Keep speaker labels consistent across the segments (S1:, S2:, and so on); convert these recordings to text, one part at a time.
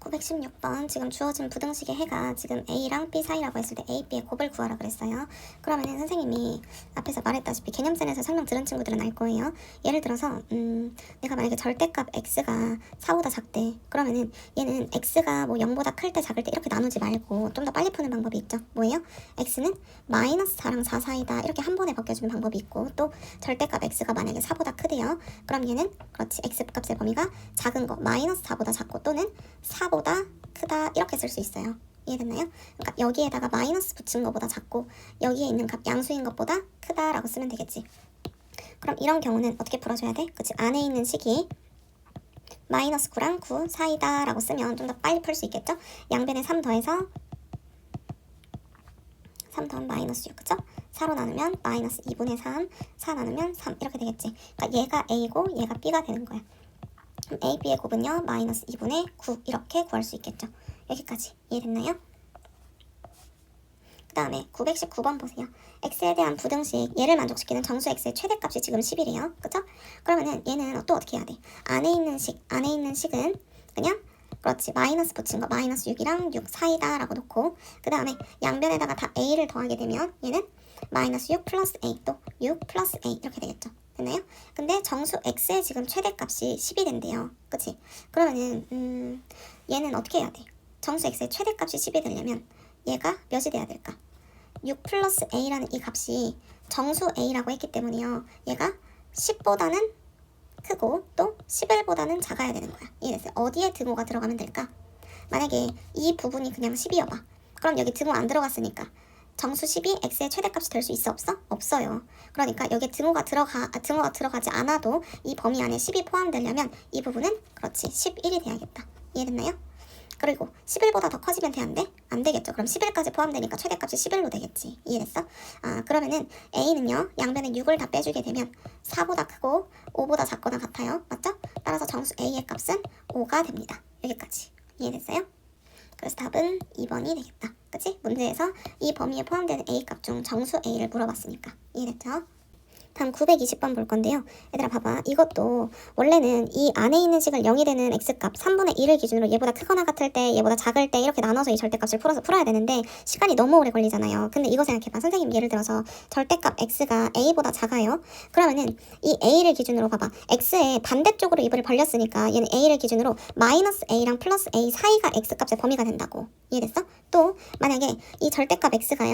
S1: 916번 지금 주어진 부등식의 해가 지금 A랑 B 사이라고 했을 때 A, B의 곱을 구하라 그랬어요. 그러면은 선생님이 앞에서 말했다시피 개념센에서 설명 들은 친구들은 알 거예요. 예를 들어서 내가 만약에 절대값 X가 4보다 작대. 그러면은 얘는 X가 뭐 0보다 클 때 작을 때 이렇게 나누지 말고 좀 더 빨리 푸는 방법이 있죠. 뭐예요? X는 마이너스 4랑 4 사이다 이렇게 한 번에 바뀌어주는 방법이 있고, 또 절대값 X가 만약에 4보다 크대요. 그럼 얘는 그렇지 X값의 범위가 작은 거 마이너스 4보다 작고 또는 4보다 크다 이렇게 쓸 수 있어요. 이해됐나요? 그러니까 여기에다가 마이너스 붙인 것보다 작고 여기에 있는 값 양수인 것보다 크다라고 쓰면 되겠지. 그럼 이런 경우는 어떻게 풀어줘야 돼? 그치, 안에 있는 식이 마이너스 9랑 9 사이다 라고 쓰면 좀 더 빨리 풀 수 있겠죠? 양변에 3 더해서 3 더하면 마이너스 6, 그쵸? 4로 나누면 마이너스 2분의 3, 4 나누면 3 이렇게 되겠지. 그러니까 얘가 A고 얘가 B가 되는 거야. 그럼 A, B의 곱은요 마이너스 2분의 9 이렇게 구할 수 있겠죠. 여기까지 이해됐나요? 그 다음에 919번 보세요. x에 대한 부등식, 얘를 만족시키는 정수 x의 최대값이 지금 10이래요. 그쵸? 그러면은 얘는 또 어떻게 해야 돼? 안에 있는 식은 그냥 그렇지 마이너스 붙인 거 마이너스 6이랑 6 사이다 라고 놓고, 그 다음에 양변에다가 다 a를 더하게 되면 얘는 마이너스 6 플러스 a 또 6 플러스 a 이렇게 되겠죠. 됐나요? 근데 정수 x의 지금 최대값이 10이 된대요. 그치? 그러면은 얘는 어떻게 해야 돼? 정수 x의 최대값이 10이 되려면 얘가 몇이 돼야 될까? 6 플러스 a라는 이 값이 정수 a라고 했기 때문이요. 얘가 10보다는 크고 또 11보다는 작아야 되는 거야. 이해됐어요? 어디에 등호가 들어가면 될까? 만약에 이 부분이 그냥 10이어봐. 그럼 여기 등호 안 들어갔으니까 정수 10이 x의 최대값이 될 수 있어 없어? 없어요. 그러니까 여기에 등호가 들어가지 않아도 이 범위 안에 10이 포함되려면 이 부분은 그렇지 11이 돼야겠다. 이해됐나요? 그리고 11보다 더 커지면 돼, 안 돼? 안 되겠죠. 그럼 11까지 포함되니까 최대값이 11로 되겠지. 이해됐어? A는요. 양변에 6을 다 빼주게 되면 4보다 크고 5보다 작거나 같아요. 맞죠? 따라서 정수 A의 값은 5가 됩니다. 여기까지. 이해됐어요? 그래서 답은 2번이 되겠다. 그치? 문제에서 이 범위에 포함되는 A 값 중 정수 A를 물어봤으니까. 이해됐죠? 다음 920번 볼 건데요. 얘들아 봐봐. 이것도 원래는 이 안에 있는 식을 0이 되는 x값 3분의 1을 기준으로 얘보다 크거나 같을 때 얘보다 작을 때 이렇게 나눠서 이 절대값을 풀어야 되는데 시간이 너무 오래 걸리잖아요. 근데 이거 생각해봐. 선생님 예를 들어서 절대값 x가 a보다 작아요. 그러면은 이 a를 기준으로 봐봐. x의 반대쪽으로 입을 벌렸으니까 얘는 a를 기준으로 마이너스 a랑 플러스 a 사이가 x값의 범위가 된다고. 이해됐어? 또 만약에 이 절대값 x가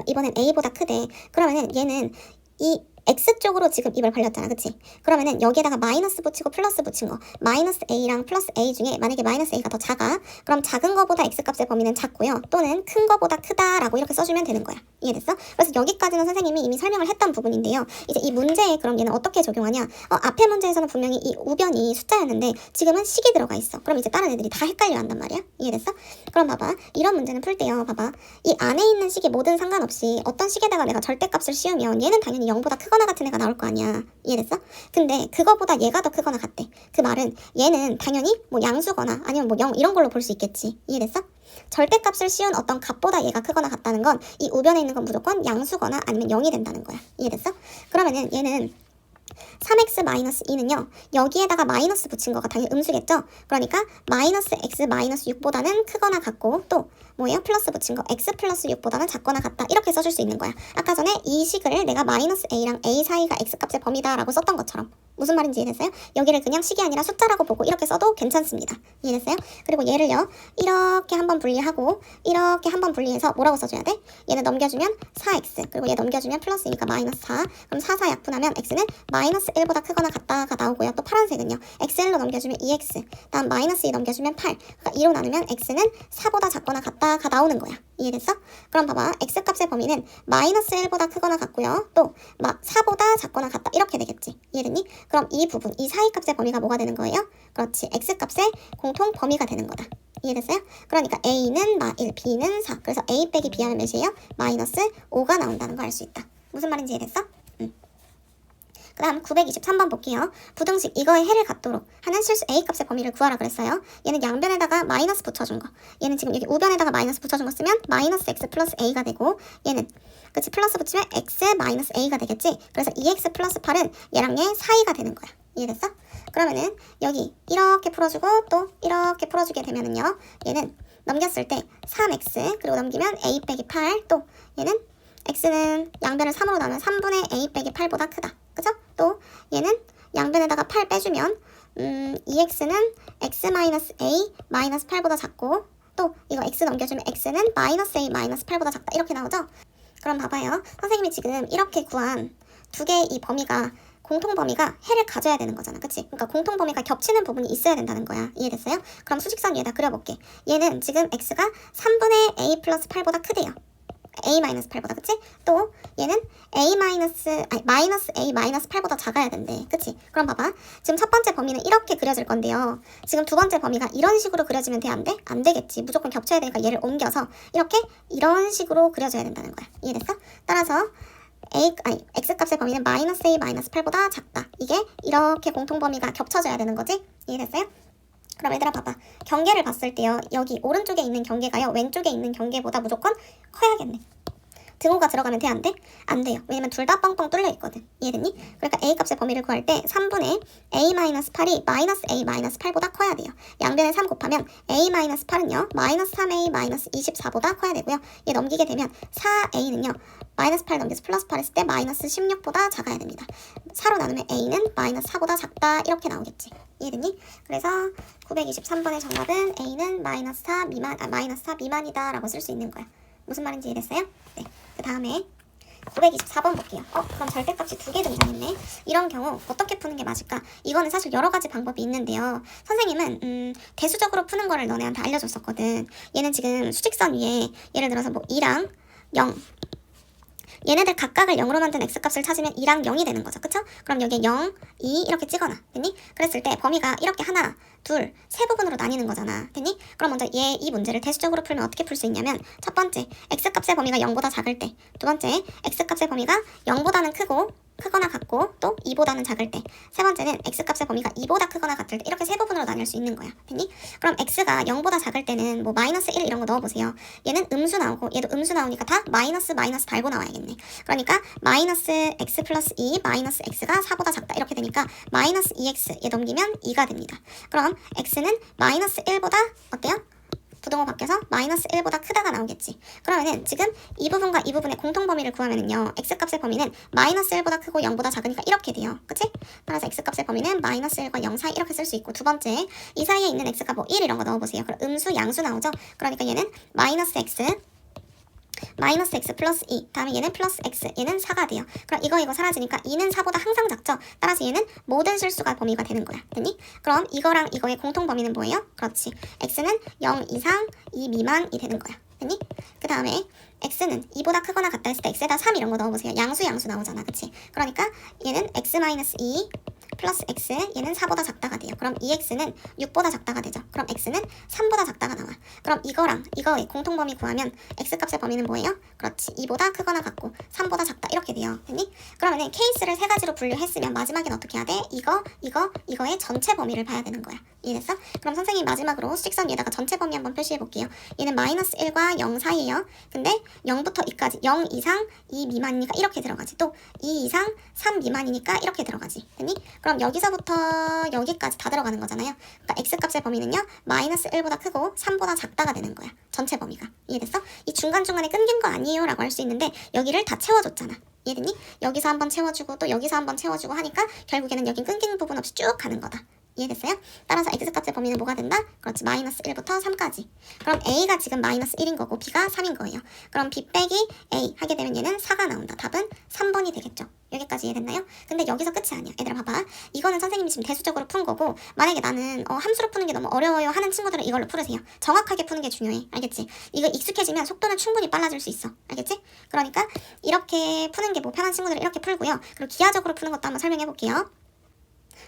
S1: 이번엔 a보다 크대. 그러면은 얘는 이 x쪽으로 지금 입을 벌렸잖아. 그치? 그러면은 여기에다가 마이너스 붙이고 플러스 붙인 거 마이너스 a랑 플러스 a 중에 만약에 마이너스 a가 더 작아. 그럼 작은 거보다 x값의 범위는 작고요. 또는 큰 거보다 크다라고 이렇게 써주면 되는 거야. 이해됐어? 그래서 여기까지는 선생님이 이미 설명을 했던 부분인데요. 이제 이 문제에 그럼 얘는 어떻게 적용하냐? 앞에 문제에서는 분명히 이 우변이 숫자였는데 지금은 식이 들어가 있어. 그럼 이제 다른 애들이 다 헷갈려 한단 말이야. 이해됐어? 그럼 봐봐. 이런 문제는 풀 때요. 봐봐. 이 안에 있는 식이 뭐든 상관없이 어떤 식에다가 내가 절대값을 씌우면 얘는 당연히 0보다 크거나 같은 애가 나올 거 아니야. 이해됐어? 근데 그거보다 얘가 더 크거나 같대. 그 말은 얘는 당연히 뭐 양수거나 아니면 뭐 0 이런 걸로 볼 수 있겠지. 이해됐어? 절대값을 씌운 어떤 값보다 얘가 크거나 같다는 건 이 우변에 있는 건 무조건 양수거나 아니면 0이 된다는 거야. 이해됐어? 그러면은 얘는 3x-2는요 여기에다가 마이너스 붙인 거가 당연히 음수겠죠. 그러니까 마이너스 x 마이너스 6보다는 크거나 같고 또 뭐예요? 플러스 붙인 거 x 플러스 6보다는 작거나 같다 이렇게 써줄 수 있는 거야. 아까 전에 이 식을 내가 마이너스 a랑 a 사이가 x값의 범위다 라고 썼던 것처럼. 무슨 말인지 이해됐어요? 여기를 그냥 식이 아니라 숫자라고 보고 이렇게 써도 괜찮습니다. 이해됐어요? 그리고 얘를요 이렇게 한번 분리하고 이렇게 한번 분리해서 뭐라고 써줘야 돼? 얘는 넘겨주면 4x 그리고 얘 넘겨주면 플러스니까 마이너스 4. 그럼 4, 4 약분하면 x는 마이너스 1보다 크거나 같다가 나오고요. 또 파란색은요 xl로 넘겨주면 2x 다음 마이너스 2 넘겨주면 8. 그러니까 2로 나누면 x는 4보다 작거나 같다가 나오는 거야. 이해됐어? 그럼 봐봐. x값의 범위는 마이너스 1보다 크거나 같고요. 또 4보다 작거나 같다 이렇게 되겠지. 이해됐니? 그럼 이 부분, 이 사이값의 범위가 뭐가 되는 거예요? 그렇지. x값의 공통 범위가 되는 거다. 이해됐어요? 그러니까 a는 1, b는 4. 그래서 a 빼기 b 하면 몇이에요? 마이너스 5가 나온다는 거 알 수 있다. 무슨 말인지 이해됐어? 그 다음 923번 볼게요. 부등식 이거의 해를 갖도록 하는 실수 a값의 범위를 구하라 그랬어요. 얘는 양변에다가 마이너스 붙여준 거. 얘는 지금 여기 우변에다가 마이너스 붙여준 거 쓰면 마이너스 x 플러스 a가 되고 얘는 그치 플러스 붙이면 x 마이너스 a가 되겠지. 그래서 2x 플러스 8은 얘랑 얘 사이가 되는 거야. 이해됐어? 그러면은 여기 이렇게 풀어주고 또 이렇게 풀어주게 되면은요, 얘는 넘겼을 때 3x 그리고 넘기면 a 빼기 8, 또 얘는 x는 양변을 3으로 나누면 3분의 a 빼기 8보다 크다. 그죠? 또 얘는 양변에다가 8 빼주면 2x는 x 마이너스 a 마이너스 8보다 작고, 또 이거 x 넘겨주면 x는 마이너스 a 마이너스 8보다 작다. 이렇게 나오죠? 그럼 봐봐요. 선생님이 지금 이렇게 구한 두 개의 이 범위가 공통범위가 해를 가져야 되는 거잖아. 그치? 그러니까 공통범위가 겹치는 부분이 있어야 된다는 거야. 이해됐어요? 그럼 수직선 위에다 그려볼게. 얘는 지금 x가 3분의 a 플러스 8보다 크대요. a 마이너스 8보다. 그치? 또 얘는 마이너스 a 마이너스 8보다 작아야 된대. 그치? 그럼 봐봐. 지금 첫 번째 범위는 이렇게 그려질 건데요. 지금 두 번째 범위가 이런 식으로 그려지면 돼? 안 돼? 안 되겠지. 무조건 겹쳐야 되니까 얘를 옮겨서 이렇게 이런 식으로 그려줘야 된다는 거야. 이해됐어? 따라서 x값의 범위는 마이너스 a 마이너스 8보다 작다. 이게 이렇게 공통범위가 겹쳐져야 되는 거지? 이해됐어요? 그럼 얘들아 봐봐. 경계를 봤을 때요, 여기 오른쪽에 있는 경계가요, 왼쪽에 있는 경계보다 무조건 커야겠네. 등호가 들어가면 돼? 안 돼? 안 돼요. 왜냐면 둘 다 뻥뻥 뚫려 있거든. 이해됐니? 그러니까 a 값의 범위를 구할 때 3분의 a-8이 마이너스 a-8보다 커야 돼요. 양변에 3 곱하면 a-8은요 마이너스 3a 24보다 커야 되고요. 얘 넘기게 되면 4a는요 마이너스 8 넘겨서 플러스 8 했을 때 마이너스 16보다 작아야 됩니다. 4로 나누면 a는 마이너스 4보다 작다. 이렇게 나오겠지. 이해됐니? 그래서 923번의 정답은 a는 마이너스 4 미만이다 라고 쓸 수 있는 거야. 무슨 말인지 이해됐어요? 네. 그 다음에 924번 볼게요. 그럼 절대값이 두 개 등장했네. 이런 경우 어떻게 푸는 게 맞을까? 이거는 사실 여러 가지 방법이 있는데요. 선생님은 대수적으로 푸는 거를 너네한테 알려줬었거든. 얘는 지금 수직선 위에 예를 들어서 뭐 2랑 0, 얘네들 각각을 0으로 만든 x값을 찾으면 2랑 0이 되는 거죠. 그쵸? 그럼 여기에 0, 2 이렇게 찍어놔. 됐니? 그랬을 때 범위가 이렇게 하나, 둘, 세 부분으로 나뉘는 거잖아. 됐니? 그럼 먼저 이 문제를 대수적으로 풀면 어떻게 풀 수 있냐면, 첫 번째, x값의 범위가 0보다 작을 때, 두 번째, x값의 범위가 0보다는 크거나 같고, 또 2보다는 작을 때, 세 번째는 x값의 범위가 2보다 크거나 같을 때, 이렇게 세 부분으로 나눌 수 있는 거야. 됐니? 그럼 x가 0보다 작을 때는 뭐 마이너스 1 이런 거 넣어보세요. 얘는 음수 나오고 얘도 음수 나오니까 다 마이너스 달고 나와야겠네. 그러니까 마이너스 x 플러스 2 마이너스 x가 4보다 작다. 이렇게 되니까 마이너스 2x 얘 넘기면 2가 됩니다. 그럼 x는 마이너스 1보다 어때요? 부등호 바뀌어서 마이너스 1보다 크다가 나오겠지. 그러면은 지금 이 부분과 이 부분의 공통범위를 구하면은요, x값의 범위는 마이너스 1보다 크고 0보다 작으니까 이렇게 돼요. 그치? 따라서 x값의 범위는 마이너스 1과 0 사이 이렇게 쓸 수 있고, 두 번째, 이 사이에 있는 x가 뭐 1 이런 거 넣어보세요. 그럼 음수, 양수 나오죠? 그러니까 얘는 마이너스 x 플러스 2, 다음에 얘는 플러스 x, 얘는 4가 돼요. 그럼 이거 사라지니까 2는 4보다 항상 작죠? 따라서 얘는 모든 실수가 범위가 되는 거야. 됐니? 그럼 이거랑 이거의 공통 범위는 뭐예요? 그렇지. x는 0 이상 2 미만이 되는 거야. 됐니? 그 다음에 x는 2보다 크거나 같다 했을 때 x에다 3 이런 거 넣어보세요. 양수 나오잖아. 그치? 그러니까 얘는 x-2 플러스 x, 얘는 4보다 작다가 돼요. 그럼 2x는 6보다 작다가 되죠. 그럼 x는 3보다 작다가 나와. 그럼 이거랑 이거의 공통범위 구하면 x값의 범위는 뭐예요? 그렇지. 2보다 크거나 같고 3보다 작다. 이렇게 돼요. 됐니? 그러면은 케이스를 세 가지로 분류했으면 마지막엔 어떻게 해야 돼? 이거의 전체 범위를 봐야 되는 거야. 이해됐어? 그럼 선생님이 마지막으로 수직선 위에다가 전체 범위 한번 표시해 볼게요. 얘는 마이너스 1과 0 사이에요. 근데 0부터 2까지 0 이상 2 미만이니까 이렇게 들어가지. 또 2 이상 3 미만이니까 이렇게 들어가지. 됐니? 그럼 여기서부터 여기까지 다 들어가는 거잖아요. 그러니까 x값의 범위는요, 마이너스 1보다 크고 3보다 작다가 되는 거야. 전체 범위가. 이해됐어? 이 중간중간에 끊긴 거 아니에요 라고 할 수 있는데 여기를 다 채워줬잖아. 이해됐니? 여기서 한번 채워주고 또 여기서 한번 채워주고 하니까 결국에는 여긴 끊긴 부분 없이 쭉 가는 거다. 이해됐어요? 따라서 x값의 범위는 뭐가 된다? 그렇지. 마이너스 1부터 3까지. 그럼 a가 지금 마이너스 1인 거고 b가 3인 거예요. 그럼 b 빼기 a 하게 되면 얘는 4가 나온다. 답은 3번이 되겠죠. 여기까지 이해됐나요? 근데 여기서 끝이 아니야. 얘들아 봐봐. 이거는 선생님이 지금 대수적으로 푼 거고, 만약에 나는 함수로 푸는 게 너무 어려워요 하는 친구들은 이걸로 풀으세요. 정확하게 푸는 게 중요해. 알겠지? 이거 익숙해지면 속도는 충분히 빨라질 수 있어. 알겠지? 그러니까 이렇게 푸는 게 뭐 편한 친구들은 이렇게 풀고요. 그리고 기하적으로 푸는 것도 한번 설명해 볼게요.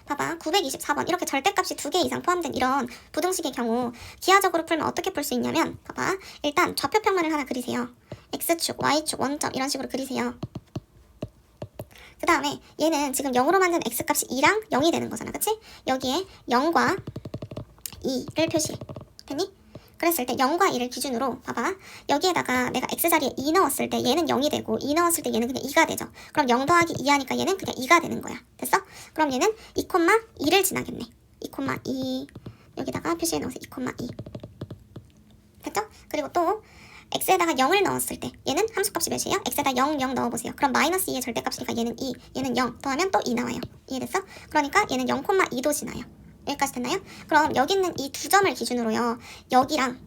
S1: 봐봐. 924번 이렇게 절대값이 2개 이상 포함된 이런 부등식의 경우 기하적으로 풀면 어떻게 풀 수 있냐면, 봐봐. 일단 좌표평면을 하나 그리세요. x축, y축, 원점 이런 식으로 그리세요. 그 다음에 얘는 지금 0으로 만든 x값이 2랑 0이 되는 거잖아. 그치? 여기에 0과 2를 표시해. 됐니? 그랬을 때 0과 2를 기준으로 봐봐. 여기에다가 내가 x 자리에 2 넣었을 때 얘는 0이 되고 2 넣었을 때 얘는 그냥 2가 되죠. 그럼 0 더하기 2 하니까 얘는 그냥 2가 되는 거야. 됐어? 그럼 얘는 2,2를 지나겠네. 2,2 여기다가 표시해 놓으세요. 2,2 됐죠? 그리고 또 x에다가 0을 넣었을 때 얘는 함수값이 몇이에요? x에다 0, 0 넣어보세요. 그럼 마이너스 2의 절대값이니까 얘는 2, 얘는 0 더하면 또 2 나와요. 이해됐어? 그러니까 얘는 0,2도 지나요. 여기까지 됐나요? 그럼 여기 있는 이 두 점을 기준으로요. 여기랑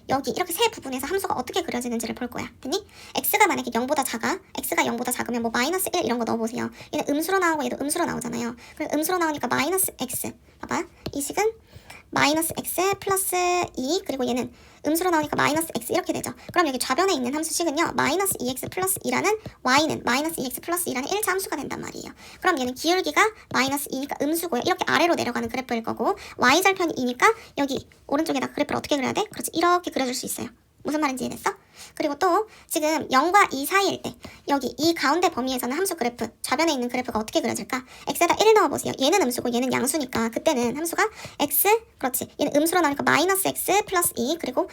S1: 여기 이렇게 세 부분에서 함수가 어떻게 그려지는지를 볼 거야. 됐니? x가 만약에 0보다 작아. x가 0보다 작으면 뭐 마이너스 1 이런 거 넣어보세요. 얘는 음수로 나오고 얘도 음수로 나오잖아요. 그래서 음수로 나오니까 마이너스 x. 봐봐. 이 식은 마이너스 x 플러스 2 그리고 얘는 음수로 나오니까 마이너스 x 이렇게 되죠. 그럼 여기 좌변에 있는 함수식은요. 마이너스 2x 플러스 2라는 y는 마이너스 2x 플러스 2라는 1차 함수가 된단 말이에요. 그럼 얘는 기울기가 마이너스 2니까 음수고요. 이렇게 아래로 내려가는 그래프일 거고 y절편이 2니까 여기 오른쪽에다 그래프를 어떻게 그려야 돼? 그렇지. 이렇게 그려줄 수 있어요. 무슨 말인지 이해됐어? 그리고 또 지금 0과 2 사이일 때 여기 이 가운데 범위에서는 함수 그래프 좌변에 있는 그래프가 어떻게 그려질까? x에다 1 넣어보세요. 얘는 음수고 얘는 양수니까 그때는 함수가 x 그렇지. 얘는 음수로 나오니까 마이너스 x 플러스 2 그리고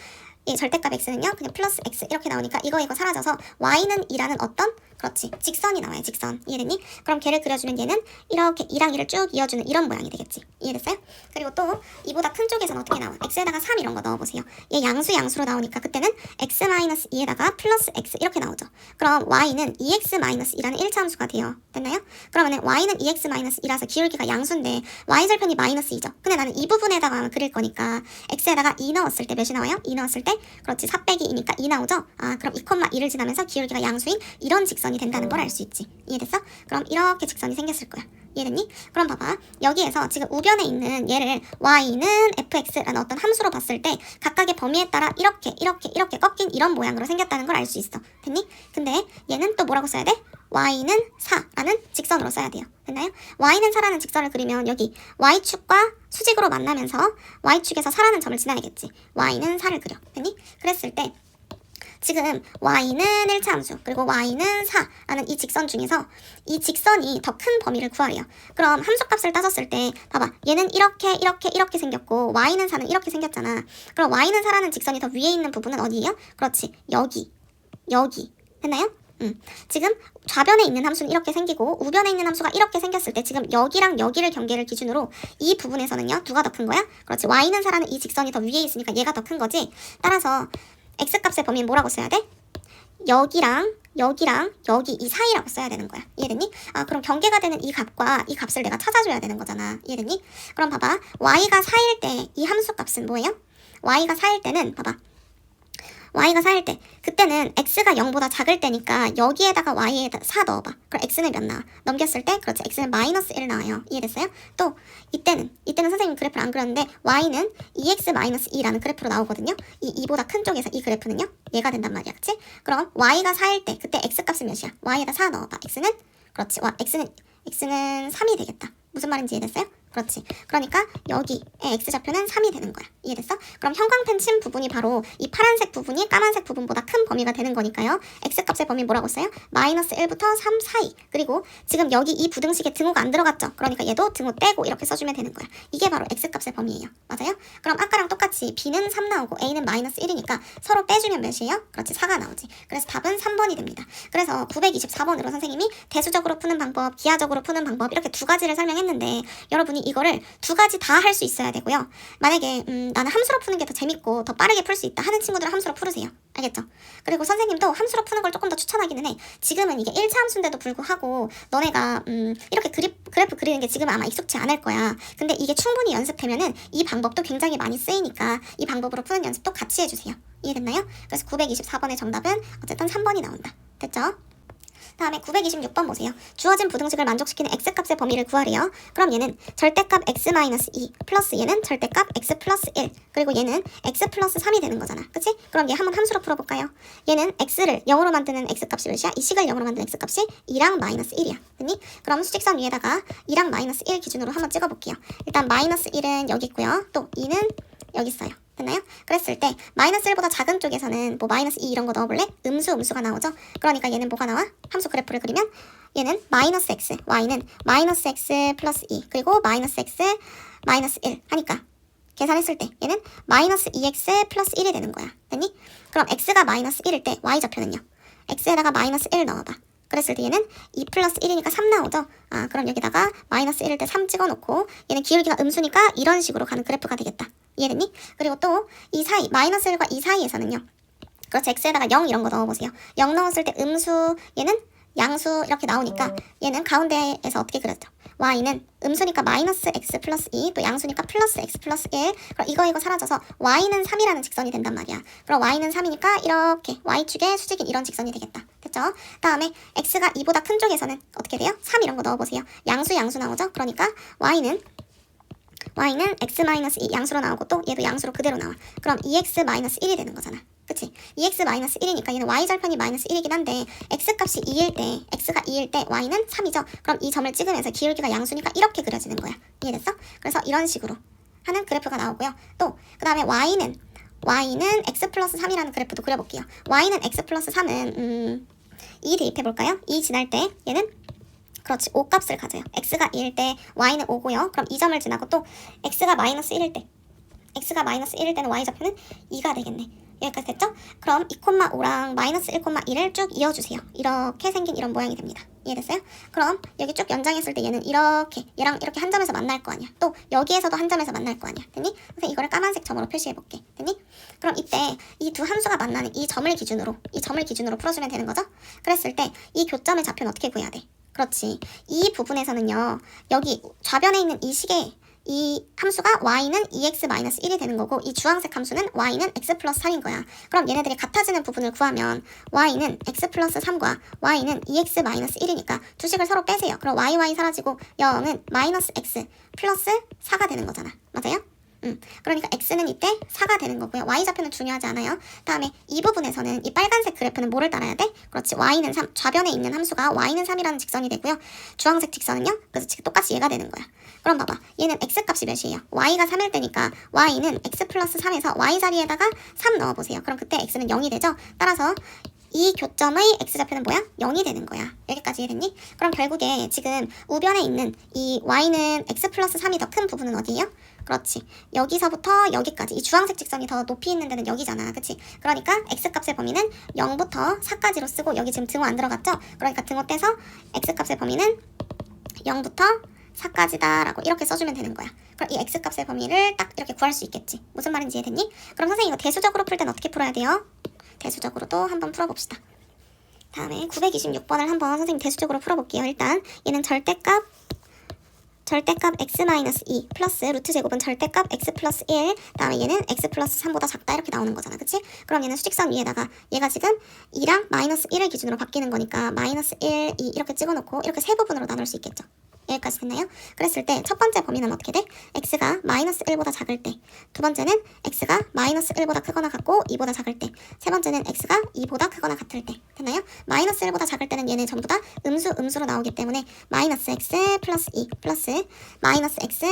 S1: 이 절대값 x는요 그냥 플러스 x 이렇게 나오니까 이거 사라져서 y는 2라는 어떤 그렇지 직선이 나와요. 직선 이해됐니? 그럼 걔를 그려주면 얘는 이렇게 2랑 2를 쭉 이어주는 이런 모양이 되겠지. 이해됐어요? 그리고 또 이보다 큰 쪽에서는 어떻게 나와? x에다가 3 이런 거 넣어보세요. 얘 양수로 나오니까 그때는 x-2에다가 플러스 x 이렇게 나오죠. 그럼 y는 2x-2라는 1차 함수가 돼요. 됐나요? 그러면 y는 2x-2라서 기울기가 양수인데 y절편이 마이너스 2죠. 근데 나는 이 부분에다가 그릴 거니까 x에다가 2 넣었을 때 몇이 나와요? 2 넣었을 때 그렇지 4 빼기 2니까 2 나오죠. 아 그럼 2,2를 지나면서 기울기가 양수인 이런 직선이 된다는 걸 알 수 있지. 이해됐어? 그럼 이렇게 직선이 생겼을 거야. 이해됐니? 그럼 봐봐. 여기에서 지금 우변에 있는 얘를 y는 fx라는 어떤 함수로 봤을 때 각각의 범위에 따라 이렇게 꺾인 이런 모양으로 생겼다는 걸 알 수 있어. 됐니? 근데 얘는 또 뭐라고 써야 돼? y는 4라는 직선으로 써야 돼요. 됐나요? y는 4라는 직선을 그리면 여기 y축과 수직으로 만나면서 y축에서 4라는 점을 지나야겠지. y는 4를 그려. 됐니? 그랬을 때 지금 y는 1차 함수 그리고 y는 4라는 이 직선 중에서 이 직선이 더 큰 범위를 구하래요. 그럼 함수값을 따졌을 때 봐봐. 얘는 이렇게 생겼고 y는 4는 이렇게 생겼잖아. 그럼 y는 4라는 직선이 더 위에 있는 부분은 어디예요? 그렇지. 여기. 됐나요? 지금 좌변에 있는 함수는 이렇게 생기고 우변에 있는 함수가 이렇게 생겼을 때 지금 여기랑 여기를 경계를 기준으로 이 부분에서는요. 누가 더 큰 거야? 그렇지. y는 4라는 이 직선이 더 위에 있으니까 얘가 더 큰 거지. 따라서 x값의 범위는 뭐라고 써야 돼? 여기랑 여기 이 사이라고 써야 되는 거야. 이해됐니? 아 그럼 경계가 되는 이 값과 이 값을 내가 찾아줘야 되는 거잖아. 이해됐니? 그럼 봐봐. y가 4일 때 이 함수 값은 뭐예요? y가 4일 때는 봐봐. y가 4일 때 그때는 x가 0보다 작을 때니까 여기에다가 y에다 4 넣어봐. 그럼 x는 몇 나와? 넘겼을 때 그렇지 x는 마이너스 1 나와요. 이해됐어요? 또 이때는 선생님 그래프를 안 그렸는데 y는 2x-2라는 그래프로 나오거든요. 이 2보다 큰 쪽에서 이 그래프는요 얘가 된단 말이야. 그치? 그럼 y가 4일 때 그때 x값은 몇이야? y에다 4 넣어봐. x는 그렇지 x는 3이 되겠다. 무슨 말인지 이해됐어요? 그렇지. 그러니까 여기의 x좌표는 3이 되는 거야. 이해됐어? 그럼 형광펜 친 부분이 바로 이 파란색 부분이 까만색 부분보다 큰 범위가 되는 거니까요. x값의 범위 뭐라고 써요? 마이너스 1부터 3 사이. 그리고 지금 여기 이 부등식에 등호가 안 들어갔죠? 그러니까 얘도 등호 떼고 이렇게 써주면 되는 거야. 이게 바로 x값의 범위예요. 맞아요? 그럼 아까랑 똑같이 b는 3 나오고 a는 마이너스 1이니까 서로 빼주면 몇이에요? 그렇지. 4가 나오지. 그래서 답은 3번이 됩니다. 그래서 924번으로 선생님이 대수적으로 푸는 방법, 기하적으로 푸는 방법 이렇게 두 가지를 설명했는데 여러분이 이거를 두 가지 다 할 수 있어야 되고요. 만약에 나는 함수로 푸는 게 더 재밌고 더 빠르게 풀 수 있다 하는 친구들은 함수로 풀으세요. 알겠죠? 그리고 선생님도 함수로 푸는 걸 조금 더 추천하기는 해. 지금은 이게 1차 함수인데도 불구하고 너네가 이렇게 그래프 그리는 게 지금 아마 익숙치 않을 거야. 근데 이게 충분히 연습되면은 이 방법도 굉장히 많이 쓰이니까 이 방법으로 푸는 연습도 같이 해주세요. 이해됐나요? 그래서 924번의 정답은 어쨌든 3번이 나온다. 됐죠? 다음에 926번 보세요. 주어진 부등식을 만족시키는 x값의 범위를 구하래요. 그럼 얘는 절대값 x-2 플러스 얘는 절대값 x 플러스 1 그리고 얘는 x 플러스 3이 되는 거잖아. 그치? 그럼 얘 한번 함수로 풀어볼까요? 얘는 x를 0으로 만드는 x값이 몇이야? 이 식을 0으로 만드는 x값이 2랑 마이너스 1이야. 됐니? 그럼 수직선 위에다가 2랑 마이너스 1 기준으로 한번 찍어볼게요. 일단 마이너스 1은 여기 있고요. 또 2는 여기 있어요. 됐나요? 그랬을 때 마이너스 1보다 작은 쪽에서는 뭐 마이너스 2 이런 거 넣어볼래? 음수가 나오죠? 그러니까 얘는 뭐가 나와? 함수 그래프를 그리면 얘는 마이너스 x, y는 마이너스 x 플러스 2 그리고 마이너스 x 마이너스 1 하니까 계산했을 때 얘는 마이너스 2x 플러스 1이 되는 거야. 됐니? 그럼 x가 마이너스 1일 때 y좌표는요. x에다가 마이너스 1 넣어봐. 그랬을 때 얘는 2 플러스 1이니까 3 나오죠? 아, 그럼 여기다가 마이너스 1일 때 3 찍어놓고 얘는 기울기가 음수니까 이런 식으로 가는 그래프가 되겠다. 이해됐니? 그리고 또 이 사이, 마이너스 1과 이 사이에서는요. 그렇지, x에다가 0 이런 거 넣어보세요. 0 넣었을 때 음수, 얘는 양수 이렇게 나오니까 얘는 가운데에서 어떻게 그렸죠? y는 음수니까 마이너스 x 플러스 2, 또 양수니까 플러스 x 플러스 1. 그럼 이거 사라져서 y는 3이라는 직선이 된단 말이야. 그럼 y는 3이니까 이렇게 y축의 수직인 이런 직선이 되겠다. 됐죠? 다음에 x가 2보다 큰 쪽에서는 어떻게 돼요? 3 이런 거 넣어보세요. 양수 나오죠? 그러니까 y는 x-2 양수로 나오고 또 얘도 양수로 그대로 나와. 그럼 2x-1이 되는 거잖아. 그치? 2x-1이니까 얘는 y절편이 마이너스 1이긴 한데 x값이 2일 때 y는 3이죠? 그럼 이 점을 찍으면서 기울기가 양수니까 이렇게 그려지는 거야. 이해됐어? 그래서 이런 식으로 하는 그래프가 나오고요. 또 그 다음에 y는 x 플러스 3이라는 그래프도 그려볼게요. y는 x 플러스 3은 2 대입해볼까요? 2 지날 때 얘는 그렇지, 5 값을 가져요. x가 2일 때 y는 5고요. 그럼 이 점을 지나고 또 x가 마이너스 1일 때는 y좌표는 2가 되겠네. 여기까지 됐죠? 그럼 2,5랑 마이너스 1,1을 쭉 이어주세요. 이렇게 생긴 이런 모양이 됩니다. 이해됐어요? 그럼 여기 쭉 연장했을 때 얘는 이렇게 얘랑 이렇게 한 점에서 만날 거 아니야. 또 여기에서도 한 점에서 만날 거 아니야. 됐니? 그래서 이거를 까만색 점으로 표시해볼게. 됐니? 그럼 이때 이 두 함수가 만나는 이 점을 기준으로 풀어주면 되는 거죠? 그랬을 때 이 교점의 좌표는 어떻게 구해야 돼? 그렇지. 이 부분에서는요. 여기 좌변에 있는 이 식의 이 함수가 y는 2x-1이 되는 거고 이 주황색 함수는 y는 x 플러스 3인 거야. 그럼 얘네들이 같아지는 부분을 구하면 y는 x 플러스 3과 y는 2x-1이니까 두 식을 서로 빼세요. 그럼 y 사라지고 0은 마이너스 x 플러스 4가 되는 거잖아. 맞아요? 그러니까 x는 이때 4가 되는 거고요. y좌표는 중요하지 않아요. 다음에 이 부분에서는 이 빨간색 그래프는 뭐를 따라야 돼? 그렇지, y는 3, 좌변에 있는 함수가 y는 3이라는 직선이 되고요. 주황색 직선은요, 그래서 똑같이 얘가 되는 거야. 그럼 봐봐, 얘는 x값이 몇이에요? y가 3일 때니까 y는 x 플러스 3에서 y 자리에다가 3 넣어보세요. 그럼 그때 x는 0이 되죠? 따라서 이 교점의 x좌표는 뭐야? 0이 되는 거야. 여기까지 이해됐니? 그럼 결국에 지금 우변에 있는 이 y는 x 플러스 3이 더 큰 부분은 어디예요? 그렇지. 여기서부터 여기까지 이 주황색 직선이 더 높이 있는 데는 여기잖아. 그치? 그러니까 x값의 범위는 0부터 4까지로 쓰고 여기 지금 등호 안 들어갔죠? 그러니까 등호 떼서 x값의 범위는 0부터 4까지다 라고 이렇게 써주면 되는 거야. 그럼 이 x값의 범위를 딱 이렇게 구할 수 있겠지. 무슨 말인지 이해됐니? 그럼 선생님 이거 대수적으로 풀 때는 어떻게 풀어야 돼요? 대수적으로도 한번 풀어봅시다. 다음에 926번을 한번 선생님 대수적으로 풀어볼게요. 일단 얘는 절대값 x-2 플러스 루트 제곱은 절대값 x 플러스 1. 다음에 얘는 x 플러스 3보다 작다 이렇게 나오는 거잖아. 그치? 그럼 얘는 수직선 위에다가 얘가 지금 2랑 마이너스 1을 기준으로 바뀌는 거니까 마이너스 1, 2 이렇게 찍어놓고 이렇게 세 부분으로 나눌 수 있겠죠. 여기까지 됐나요? 그랬을 때 첫 번째 범위는 어떻게 돼? x가 마이너스 1보다 작을 때, 두 번째는 x가 마이너스 1보다 크거나 같고 2보다 작을 때, 세 번째는 x가 2보다 크거나 같을 때. 됐나요? 마이너스 1보다 작을 때는 얘네 전부 다 음수로 나오기 때문에 마이너스 x 플러스 2 플러스 마이너스 x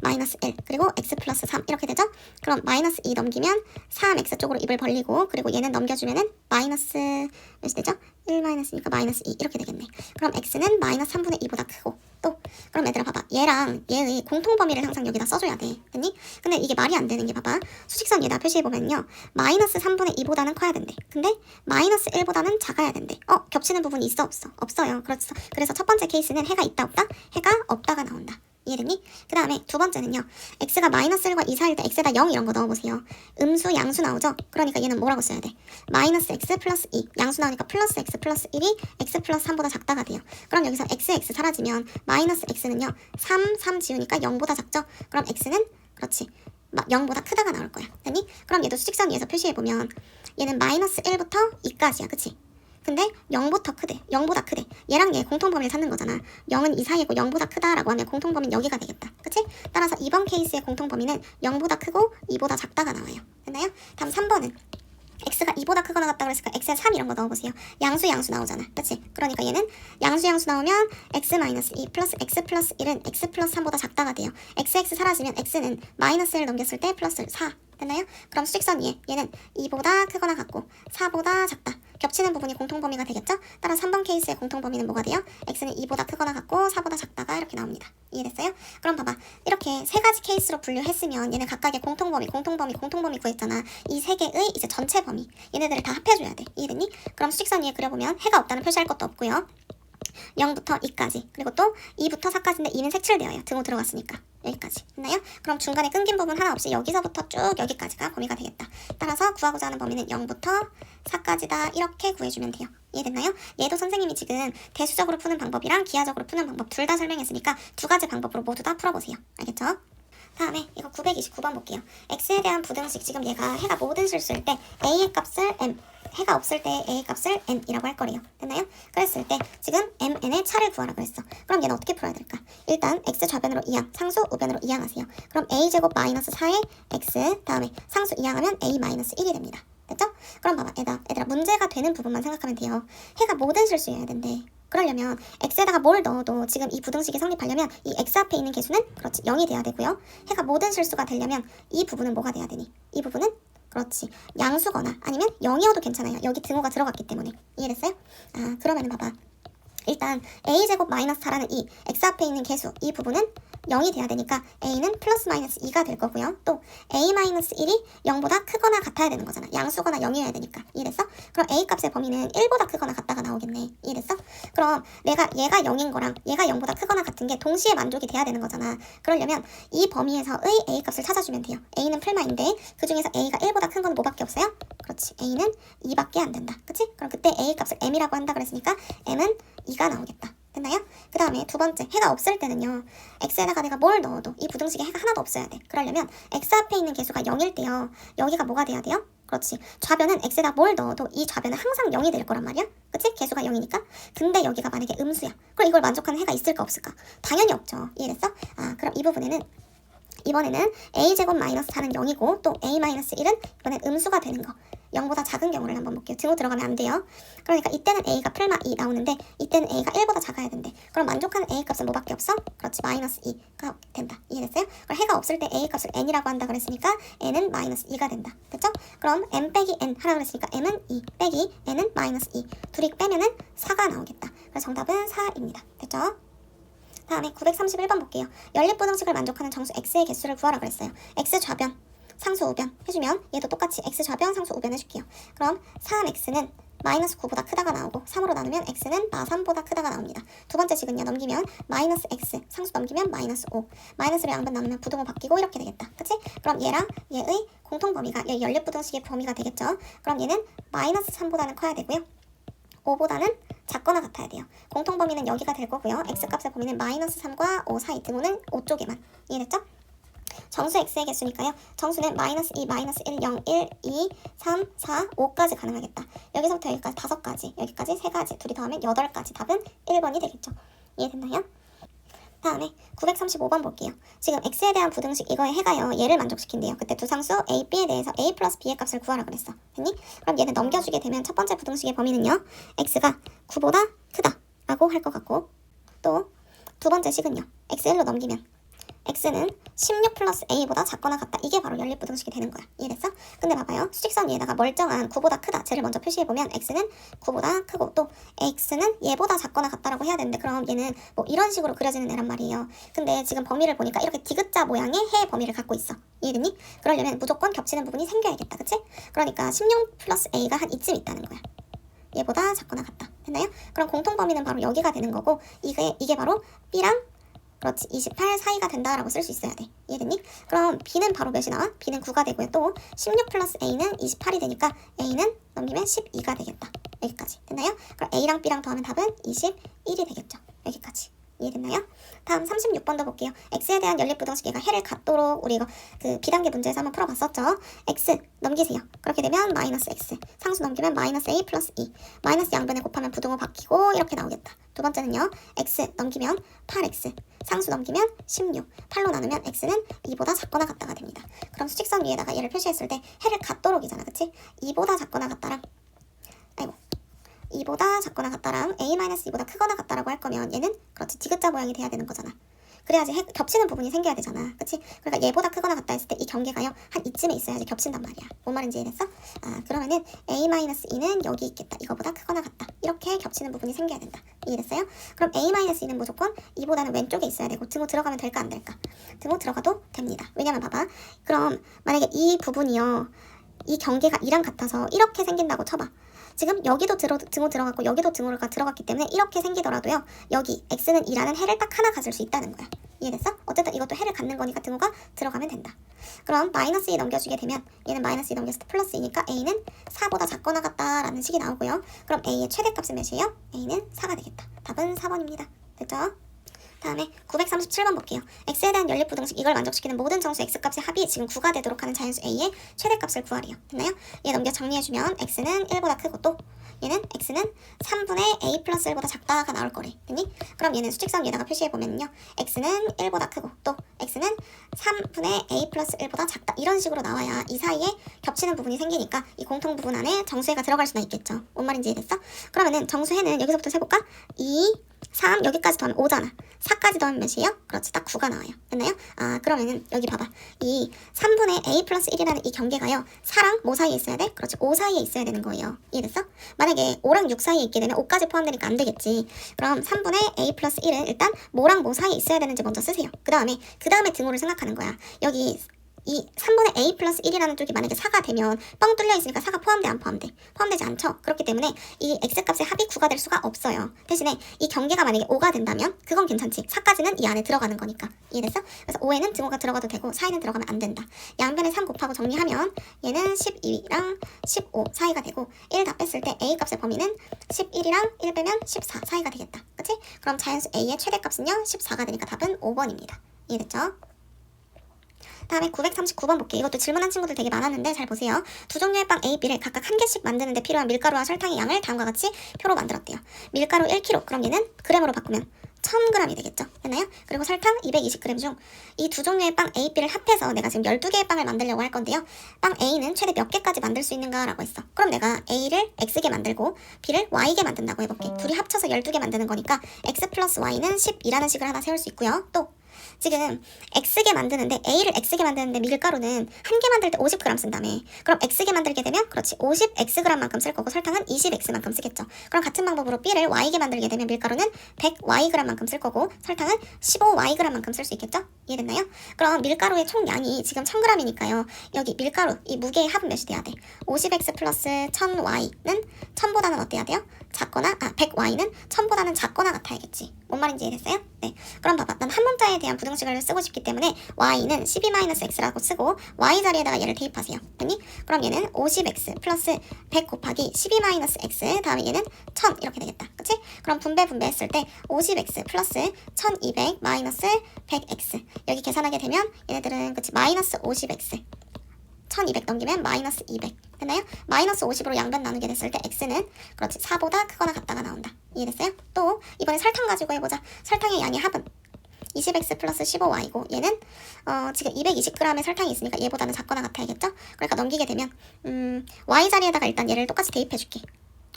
S1: 마이너스 1 그리고 x 플러스 3 이렇게 되죠? 그럼 마이너스 2 넘기면 3x 쪽으로 입을 벌리고 그리고 얘는 넘겨주면은 마이너스 몇이 되죠? 1 마이너스니까 마이너스 2 이렇게 되겠네. 그럼 x는 마이너스 3분의 2보다 크고 또 그럼 얘들아 봐봐, 얘랑 얘의 공통범위를 항상 여기다 써줘야 돼. 됐니? 근데 이게 말이 안 되는 게 봐봐, 수직선 얘다 표시해보면요 마이너스 3분의 2보다는 커야 된대. 근데 마이너스 1보다는 작아야 된대. 겹치는 부분이 있어 없어? 없어요. 그래서 첫 번째 케이스는 해가 있다 없다? 해가 없다가 나온다. 이해됐니? 그 다음에 두 번째는요, x가 마이너스 1과 2 사이일 때 x에다 0 이런 거 넣어보세요. 음수 양수 나오죠? 그러니까 얘는 뭐라고 써야 돼? 마이너스 x 플러스 2 양수 나오니까 플러스 x 플러스 1이 x 플러스 3보다 작다가 돼요. 그럼 여기서 x 사라지면 마이너스 x는요 3 지우니까 0보다 작죠? 그럼 x는 그렇지 0보다 크다가 나올 거야. 됐니? 그럼 얘도 수직선 위에서 표시해보면 얘는 마이너스 1부터 2까지야. 그치? 근데 0보다 크대. 얘랑 얘 공통범위를 찾는 거잖아. 0은 이 사이고 0보다 크다라고 하면 공통범위는 여기가 되겠다. 그치? 따라서 2번 케이스의 공통범위는 0보다 크고 2보다 작다가 나와요. 됐나요? 다음 3번은 x가 2보다 크거나 같다 그랬으니까 x에 3 이런 거 넣어보세요. 양수 나오잖아. 그치? 그러니까 얘는 양수 나오면 x-2 플러스 x 플러스 1은 x 플러스 3보다 작다가 돼요. x 사라지면 x는 마이너스 1 넘겼을 때 플러스 4. 됐나요? 그럼 수직선 위에 얘는 2보다 크거나 같고 4보다 작다. 겹치는 부분이 공통범위가 되겠죠? 따라 3번 케이스의 공통범위는 뭐가 돼요? x는 2보다 크거나 같고 4보다 작다가 이렇게 나옵니다. 이해됐어요? 그럼 봐봐. 이렇게 세 가지 케이스로 분류했으면 얘는 각각의 공통범위 구했잖아. 이 세 개의 이제 전체 범위. 얘네들을 다 합해줘야 돼. 이해됐니? 그럼 수직선 위에 그려보면 해가 없다는 표시할 것도 없고요. 0부터 2까지 그리고 또 2부터 4까지인데 2는 색칠되어요. 등호 들어갔으니까 여기까지 됐나요? 그럼 중간에 끊긴 부분 하나 없이 여기서부터 쭉 여기까지가 범위가 되겠다. 따라서 구하고자 하는 범위는 0부터 4까지다 이렇게 구해주면 돼요. 이해됐나요? 얘도 선생님이 지금 대수적으로 푸는 방법이랑 기하적으로 푸는 방법 둘 다 설명했으니까 두 가지 방법으로 모두 다 풀어보세요. 알겠죠? 다음에 이거 929번 볼게요. x에 대한 부등식 지금 얘가 해가 모든 실수일 때 a의 값을 m 해가 없을 때 a의 값을 n이라고 할 거래요. 됐나요? 그랬을 때 지금 mn의 차를 구하라 그랬어. 그럼 얘는 어떻게 풀어야 될까? 일단 x 좌변으로 이항, 상수 우변으로 이항하세요. 그럼 a제곱 마이너스 4의 x 다음에 상수 이항하면 a 마이너스 1이 됩니다. 됐죠? 그럼 봐봐 얘들아 문제가 되는 부분만 생각하면 돼요. 해가 모든 실수여야 된대. 그러려면 x에다가 뭘 넣어도 지금 이 부등식이 성립하려면 이 x 앞에 있는 개수는 그렇지 0이 돼야 되고요. 해가 모든 실수가 되려면 이 부분은 뭐가 돼야 되니? 이 부분은 그렇지 양수거나 아니면 0이어도 괜찮아요. 여기 등호가 들어갔기 때문에. 이해됐어요? 그러면은 봐봐. 일단 a제곱 마이너스 4라는 이 x 앞에 있는 개수 이 부분은 0이 돼야 되니까 a는 플러스 마이너스 2가 될 거고요. 또 a 마이너스 1이 0보다 크거나 같아야 되는 거잖아. 양수거나 0이어야 되니까. 이해됐어? 그럼 a 값의 범위는 1보다 크거나 같다가 나오겠네. 이해됐어? 그럼 얘가 0인 거랑 얘가 0보다 크거나 같은 게 동시에 만족이 돼야 되는 거잖아. 그러려면 이 범위에서의 a 값을 찾아주면 돼요. a는 풀마인데 그 중에서 a가 1보다 큰 건 뭐밖에 없어요? 그렇지. a는 2밖에 안 된다. 그치? 그럼 그때 a 값을 m이라고 한다 그랬으니까 m은 2가 나오겠다. 됐나요? 그 다음에 두 번째 해가 없을 때는요. x에다가 내가 뭘 넣어도 이 부등식에 해가 하나도 없어야 돼. 그러려면 x 앞에 있는 개수가 0일 때요. 여기가 뭐가 돼야 돼요? 그렇지. 좌변은 x에다 뭘 넣어도 이 좌변은 항상 0이 될 거란 말이야. 그치? 개수가 0이니까. 근데 여기가 만약에 음수야. 그럼 이걸 만족하는 해가 있을까 없을까? 당연히 없죠. 이해됐어? 그럼 이 부분에는 이번에는 a제곱 마이너스 4는 0이고 또 a 마이너스 1은 이번엔 음수가 되는 거. 0보다 작은 경우를 한번 볼게요. 등호 들어가면 안 돼요. 그러니까 이때는 a가 풀마 2 나오는데 이때는 a가 1보다 작아야 된대. 그럼 만족하는 a 값은 뭐밖에 없어? 그렇지. 마이너스 2가 된다. 이해됐어요? 그럼 해가 없을 때 a 값을 n이라고 한다 그랬으니까 n은 마이너스 2가 된다. 됐죠? 그럼 m 빼기 n 하라 그랬으니까 m은 2 빼기 n은 마이너스 2. 둘이 빼면은 4가 나오겠다. 그래서 정답은 4입니다. 됐죠? 다음에 931번 볼게요. 연립부등식을 만족하는 정수 x의 개수를 구하라 그랬어요. x 좌변, 상수 우변 해주면 얘도 똑같이 x 좌변, 상수 우변 해줄게요. 그럼 3x는 마이너스 9보다 크다가 나오고 3으로 나누면 x는 마3보다 크다가 나옵니다. 두 번째 식은요. 넘기면 마이너스 x, 상수 넘기면 마이너스 5. 마이너스를 양변 나누면 부등호 바뀌고 이렇게 되겠다. 그치? 그럼 얘랑 얘의 공통범위가 얘 연립부등식의 범위가 되겠죠. 그럼 얘는 마이너스 3보다는 커야 되고요. 5보다는 작거나 같아야 돼요. 공통범위는 여기가 될 거고요. x값의 범위는 마이너스 3과 5 사이 등호는 5쪽에만. 이해됐죠? 정수 x의 개수니까요. 정수는 마이너스 2, 마이너스 1, 0, 1, 2, 3, 4, 5까지 가능하겠다. 여기서부터 여기까지 5가지, 여기까지 3가지, 둘이 더하면 8가지. 답은 1번이 되겠죠. 이해됐나요? 다음에 935번 볼게요. 지금 x에 대한 부등식 이거의 해가요. 얘를 만족시킨대요. 그때 두 상수 a, b에 대해서 a 플러스 b의 값을 구하라 그랬어. 됐니? 그럼 얘는 넘겨주게 되면 첫 번째 부등식의 범위는요. x가 9보다 크다 라고 할 것 같고 또 두 번째 식은요. x1로 넘기면 x는 16 플러스 a보다 작거나 같다. 이게 바로 연립부등식이 되는 거야. 이해됐어? 근데 봐봐요. 수직선 위에다가 멀쩡한 9보다 크다. 쟤를 먼저 표시해보면 x는 9보다 크고 또 x는 얘보다 작거나 같다라고 해야 되는데 그럼 얘는 뭐 이런 식으로 그려지는 애란 말이에요. 근데 지금 범위를 보니까 이렇게 디귿자 모양의 해 범위를 갖고 있어. 이해됐니? 그러려면 무조건 겹치는 부분이 생겨야겠다. 그치? 그러니까 16 플러스 a가 한 이쯤 있다는 거야. 얘보다 작거나 같다. 됐나요? 그럼 공통범위는 바로 여기가 되는 거고 이게 바로 b랑 그렇지 28 사이가 된다라고 쓸 수 있어야 돼. 이해됐니? 그럼 b는 바로 몇이 나와? b는 9가 되고요. 또 16 플러스 a는 28이 되니까 a는 넘기면 12가 되겠다. 여기까지. 됐나요? 그럼 a랑 b랑 더하면 답은 21이 되겠죠. 여기까지. 이해됐나요? 다음 36번도 볼게요. x에 대한 연립부등식 얘가 해를 갖도록 우리 이거 그 B단계 문제에서 한번 풀어봤었죠. x 넘기세요. 그렇게 되면 마이너스 x 상수 넘기면 마이너스 a 플러스 2 마이너스 양변에 곱하면 부등호 바뀌고 이렇게 나오겠다. 두 번째는요. x 넘기면 8x 상수 넘기면 16 8로 나누면 x는 2보다 작거나 같다가 됩니다. 그럼 수직선 위에다가 얘를 표시했을 때 해를 갖도록이잖아. 그치? 2보다 작거나 같다랑 2보다 작거나 같다랑 a-2보다 크거나 같다라고 할 거면 얘는 그렇지 디귿자 모양이 돼야 되는 거잖아. 그래야지 겹치는 부분이 생겨야 되잖아. 그치? 그러니까 얘보다 크거나 같다 했을 때 이 경계가요 한 이쯤에 있어야지 겹친단 말이야. 뭔 말인지 이해됐어? 그러면은 a-2는 여기 있겠다. 이거보다 크거나 같다. 이렇게 겹치는 부분이 생겨야 된다. 이해됐어요? 그럼 a-2는 무조건 이보다는 왼쪽에 있어야 되고 등호 들어가면 될까 안 될까? 등호 들어가도 됩니다. 왜냐면 봐봐. 그럼 만약에 이 부분이요 이 경계가 2랑 같아서 이렇게 생긴다고 쳐봐. 지금 여기도 등호 들어갔고 여기도 등호가 들어갔기 때문에 이렇게 생기더라도요 여기 x는 2라는 해를 딱 하나 가질 수 있다는 거야. 이해됐어? 어쨌든 이것도 해를 갖는 거니까 등호가 들어가면 된다. 그럼 마이너스 2 넘겨주게 되면 얘는 마이너스 2 넘겼을 때 플러스 2니까 a는 4보다 작거나 같다라는 식이 나오고요. 그럼 a의 최대값은 몇이에요? a는 4가 되겠다. 답은 4번입니다. 됐죠? 다음에 937번 볼게요. x에 대한 연립부등식 이걸 만족시키는 모든 정수 x값의 합이 지금 9가 되도록 하는 자연수 a의 최대값을 구하래요. 됐나요? 얘 넘겨 정리해주면 x는 1보다 크고 또 얘는 x는 3분의 a 플러스 1보다 작다가 나올 거래. 됐니? 그럼 얘는 수직선 위에다가 표시해보면요. x는 1보다 크고 또 x는 3분의 a 플러스 1보다 작다. 이런 식으로 나와야 이 사이에 겹치는 부분이 생기니까 이 공통 부분 안에 정수해가 들어갈 수가 있겠죠. 뭔 말인지 이해됐어? 그러면은 정수해는 여기서부터 세볼까? 2, 3 여기까지 더하면 5잖아. 4까지 더하면 몇이에요? 그렇지, 딱 9가 나와요. 됐나요? 그러면은 여기 봐봐. 이 3분의 a 플러스 1이라는 이 경계가요 4랑 뭐 사이에 있어야 돼? 그렇지, 5 사이에 있어야 되는 거예요. 이해됐어? 만약에 5랑 6 사이에 있게 되면 5까지 포함되니까 안 되겠지. 그럼 3분의 a 플러스 1은 일단 뭐랑 뭐 사이에 있어야 되는지 먼저 쓰세요. 그 다음에 등호를 생각하는 거야. 여기 이 3분의 a 플러스 1이라는 쪽이 만약에 4가 되면 뻥 뚫려 있으니까 4가 포함돼 안 포함돼? 포함되지 않죠? 그렇기 때문에 이 x값의 합이 9가 될 수가 없어요. 대신에 이 경계가 만약에 5가 된다면 그건 괜찮지. 4까지는 이 안에 들어가는 거니까. 이해됐어? 그래서 5에는 등호가 들어가도 되고 4에는 들어가면 안 된다. 양변에 3 곱하고 정리하면 얘는 12랑 15 사이가 되고 1 다 뺐을 때 a 값의 범위는 11이랑 1 빼면 14 사이가 되겠다. 그치? 그럼 자연수 a의 최대값은요 14가 되니까 답은 5번입니다. 이해됐죠? 다음에 939번 볼게요. 이것도 질문한 친구들 되게 많았는데 잘 보세요. 두 종류의 빵 A, B를 각각 한 개씩 만드는데 필요한 밀가루와 설탕의 양을 다음과 같이 표로 만들었대요. 밀가루 1kg, 그럼 얘는 g으로 바꾸면 1000g이 되겠죠. 됐나요? 그리고 설탕 220g 중 이 두 종류의 빵 A, B를 합해서 내가 지금 12개의 빵을 만들려고 할 건데요. 빵 A는 최대 몇 개까지 만들 수 있는가 라고 했어. 그럼 내가 A를 X개 만들고 B를 Y개 만든다고 해볼게. 둘이 합쳐서 12개 만드는 거니까 X 플러스 Y는 12라는 식을 하나 세울 수 있고요. 또 지금 X개 만드는데 A를 X개 만드는데 밀가루는 한 개 만들 때 50g 쓴다며. 그럼 X개 만들게 되면 그렇지 50Xg만큼 쓸 거고 설탕은 20X만큼 쓰겠죠. 그럼 같은 방법으로 B를 Y개 만들게 되면 밀가루는 100Yg만큼 쓸 거고 설탕은 15Yg만큼 쓸 수 있겠죠. 이해됐나요? 그럼 밀가루의 총량이 지금 1000g이니까요. 여기 밀가루 이 무게의 합은 몇이 돼야 돼? 50X 플러스 1000Y는 1000보다는 어때야 돼요? 작거나 100Y는 1000보다는 작거나 같아야겠지. 뭔 말인지 이해됐어요? 네. 그럼 봐봐. 난 한 문자에 대한 부등식을 쓰고 싶기 때문에 Y는 12-X라고 쓰고 Y 자리에다가 얘를 대입하세요. 됐니? 그럼 얘는 50X 플러스 100 곱하기 12-X 다음에 얘는 1000 이렇게 되겠다. 그치? 그럼 분배했을 때 50X 플러스 1200 마이너스 100X 여기 계산하게 되면 얘네들은 그치 마이너스 50X 1200 넘기면 마이너스 200 됐나요? 마이너스 50으로 양변 나누게 됐을 때 x는 그렇지 4보다 크거나 같다가 나온다. 이해됐어요? 또 이번에 설탕 가지고 해보자. 설탕의 양의 합은 20x 플러스 15y고 얘는 지금 220g의 설탕이 있으니까 얘보다는 작거나 같아야겠죠? 그러니까 넘기게 되면 y 자리에다가 일단 얘를 똑같이 대입해줄게.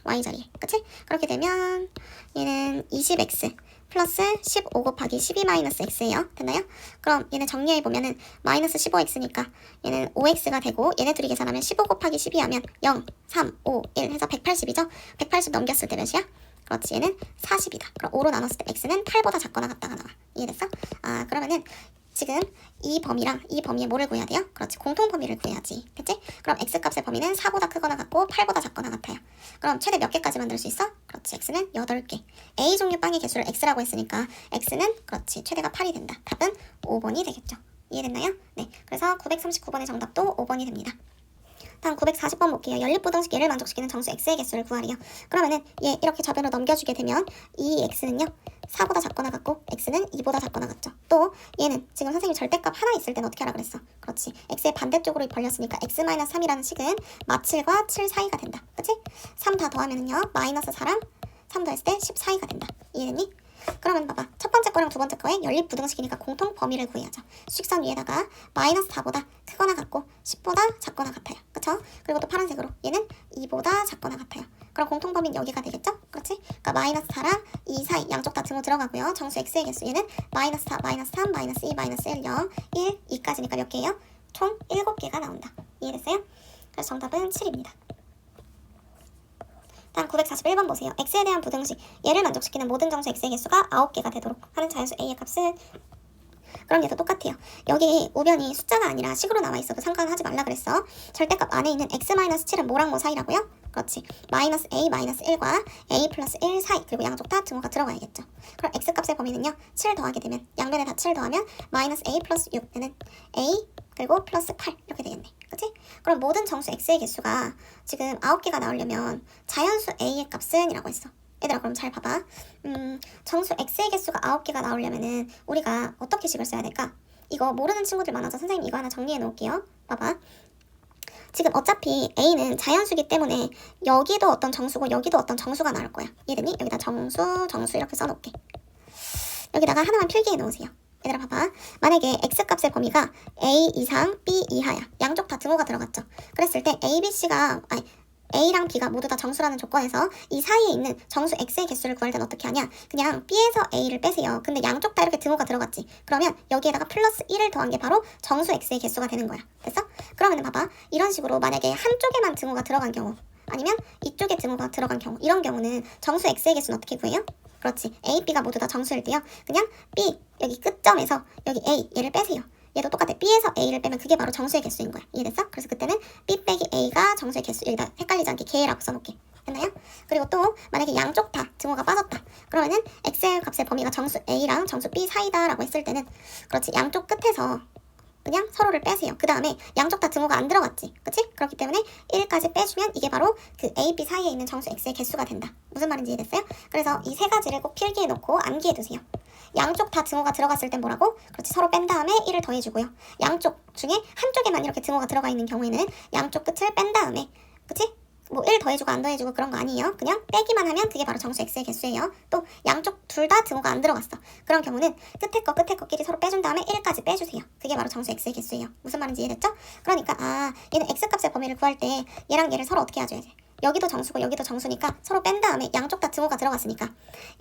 S1: y 자리에 그치? 그렇게 되면 얘는 20x 플러스 15 곱하기 12-x예요. 됐나요? 그럼 얘는 정리해보면은 마이너스 15x니까 얘는 5x가 되고 얘네 둘이 계산하면 15 곱하기 12 하면 0, 3, 5, 1 해서 180이죠? 180 넘겼을 때 몇이야? 그렇지 얘는 40이다. 그럼 5로 나눴을 때 x는 8보다 작거나 같다가 나와. 이해됐어? 그러면은 지금 이 범위랑 이 범위에 뭐를 구해야 돼요? 그렇지 공통 범위를 구해야지. 됐지? 그럼 x값의 범위는 4보다 크거나 같고 8보다 작거나 같아요. 그럼 최대 몇 개까지 만들 수 있어? 그렇지 x는 8개. A 종류 빵의 개수를 x라고 했으니까 x는 그렇지 최대가 8이 된다. 답은 5번이 되겠죠. 이해됐나요? 네. 그래서 939번의 정답도 5번이 됩니다. 다음 940번 볼게요. 연립부등식 얘를 만족시키는 정수 x의 개수를 구하래요. 그러면은 얘 이렇게 저변으로 넘겨주게 되면 이 x는요 4보다 작거나 같고 x는 2보다 작거나 같죠. 또 얘는 지금 선생님 절대값 하나 있을 때는 어떻게 하라 그랬어? 그렇지 x의 반대쪽으로 벌렸으니까 x-3이라는 식은 마7과 7 사이가 된다. 그치? 3 다 더하면은요 마이너스 4랑 3 더했을 때 10 사이가 된다. 이해됐니? 그러면 봐봐. 첫 번째 거랑 두 번째 거에 연립부등식이니까 공통 범위를 구해야죠. 수직선 위에다가 마이너스 4보다 크거나 같고 10보다 작거나 같아요. 그쵸? 그리고 또 파란색으로 얘는 2보다 작거나 같아요. 그럼 공통범위는 여기가 되겠죠? 그렇지? 그러니까 마이너스 4랑 2 사이 양쪽 다 등호 들어가고요. 정수 x의 개수 얘는 마이너스 4, 마이너스 3, 마이너스 2, 마이너스 1, 0, 1, 2까지니까 몇 개예요? 총 7개가 나온다. 이해됐어요? 그래서 정답은 7입니다. 다음 941번 보세요. x에 대한 부등식 얘를 만족시키는 모든 정수 x의 개수가 9개가 되도록 하는 자연수 a의 값은 그럼 얘도 똑같아요. 여기 우변이 숫자가 아니라 식으로 나와 있어도 상관하지 말라 그랬어. 절대값 안에 있는 x-7은 뭐랑 뭐 사이라고요? 그렇지. 마이너스 a 마이너스 1과 a 플러스 1 사이 그리고 양쪽 다 등호가 들어가야겠죠. 그럼 x값의 범위는요. 7 더하게 되면 양변에 다 7 더하면 마이너스 a 플러스 6는 a 그리고 플러스 8 이렇게 되겠네. 그치? 그럼 모든 정수 x의 개수가 지금 9개가 나오려면 자연수 a의 값은 이라고 했어. 얘들아 그럼 잘 봐봐. 정수 x의 개수가 9개가 나오려면은 우리가 어떻게 식을 써야 될까? 이거 모르는 친구들 많아서 선생님 이거 하나 정리해 놓을게요. 봐봐. 지금 어차피 a는 자연수기 때문에 여기도 어떤 정수고 여기도 어떤 정수가 나올 거야. 이해됐니? 여기다 정수 이렇게 써놓을게. 여기다가 하나만 필기해 놓으세요. 얘들아 봐봐. 만약에 x값의 범위가 a 이상 b 이하야. 양쪽 다 등호가 들어갔죠. 그랬을 때 a, b, c가 a랑 b가 모두 다 정수라는 조건에서 이 사이에 있는 정수 x의 개수를 구할 땐 어떻게 하냐? 그냥 b에서 a를 빼세요. 근데 양쪽 다 이렇게 등호가 들어갔지. 그러면 여기에다가 플러스 1을 더한 게 바로 정수 x의 개수가 되는 거야. 됐어? 그러면 봐봐. 이런 식으로 만약에 한쪽에만 등호가 들어간 경우 아니면 이쪽에 등호가 들어간 경우 이런 경우는 정수 x의 개수는 어떻게 구해요? 그렇지. a, b가 모두 다 정수일 때요. 그냥 b 여기 끝점에서 여기 a 얘를 빼세요. 얘도 똑같아. b에서 a를 빼면 그게 바로 정수의 개수인 거야. 이해됐어? 그래서 그때는 b 빼기 a가 정수의 개수. 여기다 헷갈리지 않게 개라고 써놓을게. 됐나요? 그리고 또 만약에 양쪽 다 등호가 빠졌다. 그러면은 x의 값의 범위가 정수 a랑 정수 b 사이다라고 했을 때는 그렇지. 양쪽 끝에서 그냥 서로를 빼세요. 그 다음에 양쪽 다 등호가 안 들어갔지. 그치? 그렇기 때문에 1까지 빼주면 이게 바로 그 a, b 사이에 있는 정수 x의 개수가 된다. 무슨 말인지 이해됐어요? 그래서 이 세 가지를 꼭 필기해 놓고 암기해 두세요. 양쪽 다 등호가 들어갔을 땐 뭐라고? 그렇지. 서로 뺀 다음에 1을 더해주고요. 양쪽 중에 한쪽에만 이렇게 등호가 들어가 있는 경우에는 양쪽 끝을 뺀 다음에 그치? 뭐 1 더해주고 안 더해주고 그런 거 아니에요. 그냥 빼기만 하면 그게 바로 정수 x의 개수예요. 또 양쪽 둘 다 등호가 안 들어갔어. 그런 경우는 끝에 거끼리 서로 빼준 다음에 1까지 빼주세요. 그게 바로 정수 x의 개수예요. 무슨 말인지 이해됐죠? 그러니까 얘는 x값의 범위를 구할 때 얘랑 얘를 서로 어떻게 해줘야 돼? 여기도 정수고 여기도 정수니까 서로 뺀 다음에 양쪽 다 등호가 들어갔으니까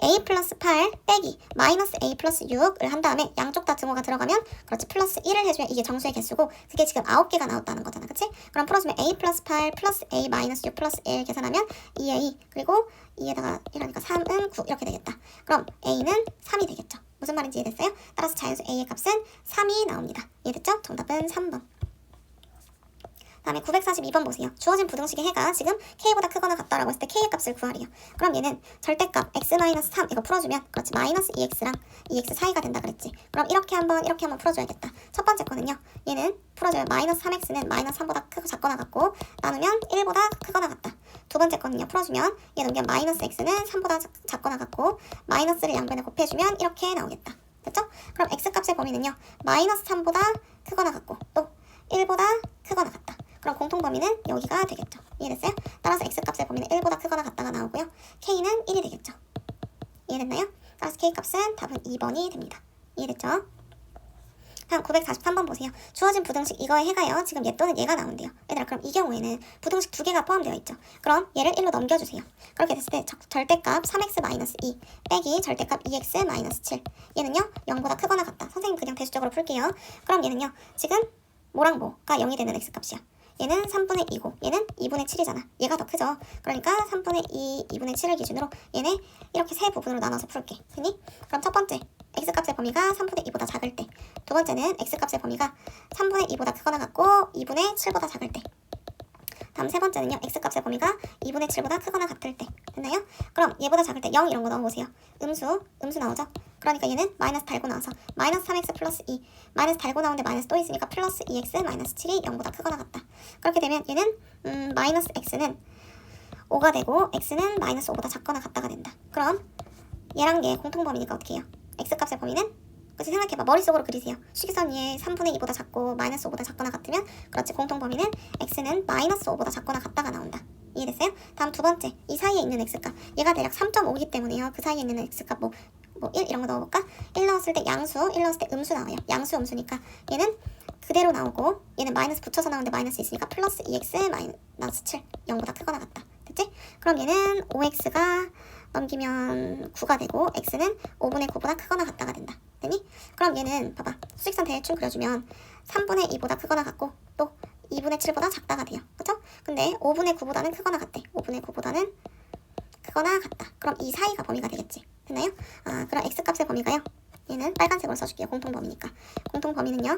S1: a 플러스 8 빼기 마이너스 a 플러스 6을 한 다음에 양쪽 다 등호가 들어가면 그렇지 플러스 1을 해주면 이게 정수의 개수고 그게 지금 9개가 나왔다는 거잖아. 그치? 그럼 풀어주면 a 플러스 8 플러스 a 마이너스 6 플러스 1 계산하면 2a 그리고 2에다가 1하니까 3은 9 이렇게 되겠다. 그럼 a는 3이 되겠죠. 무슨 말인지 이해됐어요? 따라서 자연수 a의 값은 3이 나옵니다. 이해됐죠? 정답은 3번. 다음에 942번 보세요. 주어진 부등식의 해가 지금 k보다 크거나 같다라고 했을 때 k의 값을 구하래요. 그럼 얘는 절대값 x-3 이거 풀어주면 그렇지 마이너스 2x랑 2x 사이가 된다 그랬지. 그럼 이렇게 한번 풀어줘야겠다. 첫 번째 거는요. 얘는 풀어줘요. 마이너스 3x는 마이너스 3보다 크고 작거나 같고 나누면 1보다 크거나 같다. 두 번째 거는요. 풀어주면 얘 넘기면 마이너스 x는 3보다 작거나 같고 마이너스를 양변에 곱해주면 이렇게 나오겠다. 됐죠? 그럼 x값의 범위는요. 마이너스 3보다 크거나 같고 또 1보다 크거나 같다. 그럼 공통범위는 여기가 되겠죠. 이해됐어요? 따라서 x값의 범위는 1보다 크거나 같다가 나오고요. k는 1이 되겠죠. 이해됐나요? 따라서 k값은 답은 2번이 됩니다. 이해됐죠? 다음 943번 보세요. 주어진 부등식 이거의 해가요. 지금 얘 또는 얘가 나온대요. 얘들아 그럼 이 경우에는 부등식 두 개가 포함되어 있죠. 그럼 얘를 1로 넘겨주세요. 그렇게 됐을 때 절대값 3x-2 빼기 절대값 2x-7 얘는요 0보다 크거나 같다. 선생님 그냥 대수적으로 풀게요. 그럼 얘는요 지금 뭐랑 뭐가 0이 되는 x값이야. 얘는 3분의 2고 얘는 2분의 7이잖아. 얘가 더 크죠. 그러니까 3분의 2, 2분의 7을 기준으로 얘네 이렇게 세 부분으로 나눠서 풀게. 됐니? 그럼 첫 번째 x값의 범위가 3분의 2보다 작을 때 두 번째는 x값의 범위가 3분의 2보다 크거나 같고 2분의 7보다 작을 때 다음 세 번째는요. x값의 범위가 2분의 7보다 크거나 같을 때 됐나요? 그럼 얘보다 작을 때 0 이런 거 넣어보세요. 음수 나오죠? 그러니까 얘는 마이너스 달고 나와서 마이너스 3x 플러스 2 마이너스 달고 나오는데 마이너스 또 있으니까 플러스 2x 마이너스 7이 0보다 크거나 같다. 그렇게 되면 얘는 마이너스 x는 5가 되고 x는 마이너스 5보다 작거나 같다가 된다. 그럼 얘랑 얘 공통범위니까 어떻게 해요? x값의 범위는 그렇지 생각해봐. 머릿속으로 그리세요. 식선 위에 3분의 2보다 작고 마이너스 5보다 작거나 같으면 그렇지 공통범위는 x는 마이너스 5보다 작거나 같다가 나온다. 이해됐어요? 다음 두 번째 이 사이에 있는 x값 얘가 대략 3.5이기 때문에요. 그 사이에 있는 x값 뭐 1 이런 거 넣어볼까? 1 넣었을 때 양수 1 넣었을 때 음수 나와요. 양수 음수니까 얘는 그대로 나오고 얘는 마이너스 붙여서 나오는데 마이너스 있으니까 플러스 2x 마이너스 7 0보다 크거나 같다. 됐지? 그럼 얘는 5x가 넘기면 9가 되고 x는 5분의 9보다 크거나 같다가 된다. 됐니? 그럼 얘는 봐봐. 수직선 대충 그려주면 3분의 2보다 크거나 같고 또 2분의 7보다 작다가 돼요. 그쵸? 근데 5분의 9보다는 크거나 같대. 5분의 9보다는 크거나 같다. 그럼 이 사이가 범위가 되겠지. 됐나요? 그럼 x값의 범위가요. 얘는 빨간색으로 써줄게요. 공통범위니까. 공통범위는요.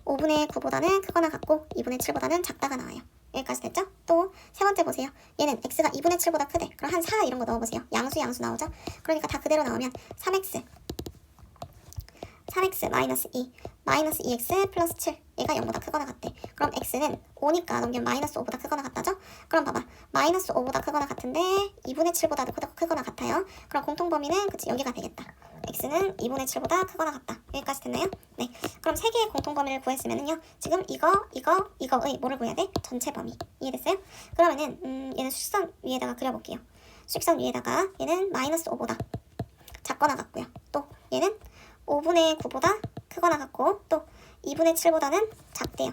S1: 5분의 9보다는 크거나 같고 2분의 7보다는 작다가 나와요. 여기까지 됐죠? 또 세 번째 보세요. 얘는 x가 2분의 7보다 크대. 그럼 한 4 이런 거 넣어보세요. 양수 나오죠? 그러니까 다 그대로 나오면 3x 마이너스 2 마이너스 2x 플러스 7 얘가 0보다 크거나 같대. 그럼 x는 5니까 넘기면 마이너스 5보다 크거나 같다죠? 그럼 봐봐. 마이너스 5보다 크거나 같은데 2분의 7보다도 크거나 같아요. 그럼 공통범위는 그치 여기가 되겠다. x는 2분의 7보다 크거나 같다. 여기까지 됐나요? 네. 그럼 세 개의 공통범위를 구했으면은요. 지금 이거의 뭐를 구해야 돼? 전체 범위. 이해됐어요? 그러면은 얘는 수직선 위에다가 그려볼게요. 수직선 위에다가 얘는 마이너스 5보다 작거나 같고요. 또 얘는 5분의 9보다 크거나 같고 또 2분의 7보다는 작대요.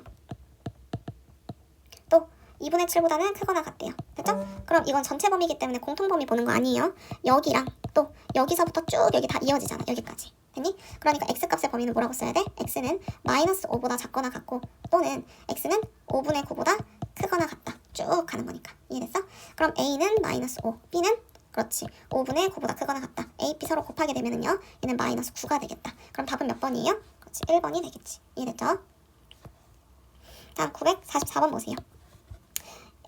S1: 또 2분의 7보다는 크거나 같대요. 됐죠? 그럼 이건 전체 범위이기 때문에 공통범위 보는 거 아니에요. 여기랑 또 여기서부터 쭉 여기 다 이어지잖아. 여기까지. 됐니? 그러니까 x값의 범위는 뭐라고 써야 돼? x는 마이너스 5보다 작거나 같고 또는 x는 5분의 9보다 크거나 같다. 쭉 가는 거니까. 이해됐어? 그럼 a는 마이너스 5, b는 그렇지. 5분의 9보다 크거나 같다. A, B 서로 곱하게 되면은요. 얘는 마이너스 9가 되겠다. 그럼 답은 몇 번이에요? 그렇지. 1번이 되겠지. 이해됐죠? 다음 944번 보세요.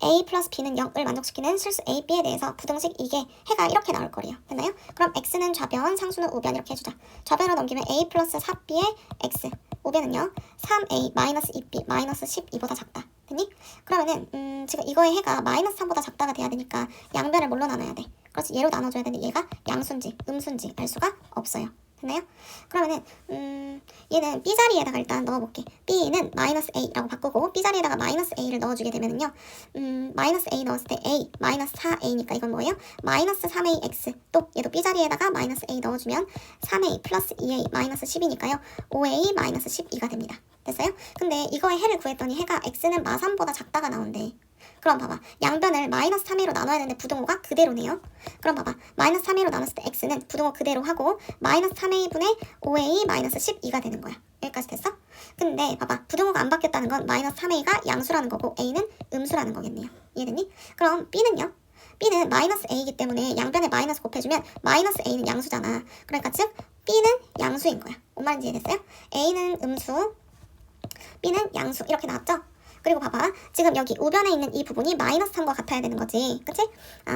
S1: A 플러스 B는 0을 만족시키는 실수 A, B에 대해서 부등식 이게 해가 이렇게 나올 거래요. 됐나요? 그럼 X는 좌변, 상수는 우변 이렇게 해주자. 좌변으로 넘기면 A 플러스 4B의 X. 우변은요. 3A 마이너스 2B 마이너스 12보다 작다. 됐니? 그러면은 지금 이거의 해가 마이너스 3보다 작다가 돼야 되니까 양변을 뭘로 나눠야 돼? 그렇지. 얘로 나눠줘야 되는데 얘가 양수인지 음수인지 알 수가 없어요. 됐나요? 그러면은 얘는 B자리에다가 일단 넣어볼게. B는 마이너스 A라고 바꾸고 B자리에다가 마이너스 A를 넣어주게 되면은요. 마이너스 A 넣었을 때 A 마이너스 4A니까 이건 뭐예요? 마이너스 3AX. 또 얘도 B자리에다가 마이너스 A 넣어주면 3A 플러스 2A 마이너스 10이니까요. 5A 마이너스 12가 됩니다. 됐어요? 근데 이거의 해를 구했더니 해가 X는 마3보다 작다가 나온대. 그럼 봐봐. 양변을 마이너스 3A로 나눠야 되는데 부등호가 그대로네요. 그럼 봐봐. 마이너스 3A로 나눴을 때 X는 부등호 그대로 하고 마이너스 3A분의 5A 마이너스 12가 되는 거야. 여기까지 됐어? 근데 봐봐. 부등호가 안 바뀌었다는 건 마이너스 3A가 양수라는 거고 A는 음수라는 거겠네요. 이해됐니? 그럼 B는요? B는 마이너스 A이기 때문에 양변에 마이너스 곱해주면 마이너스 A는 양수잖아. 그러니까 즉 B는 양수인 거야. 뭔 말인지 이해됐어요? A는 음수, B는 양수 이렇게 나왔죠? 그리고 봐봐. 지금 여기 우변에 있는 이 부분이 마이너스 3과 같아야 되는 거지. 그치?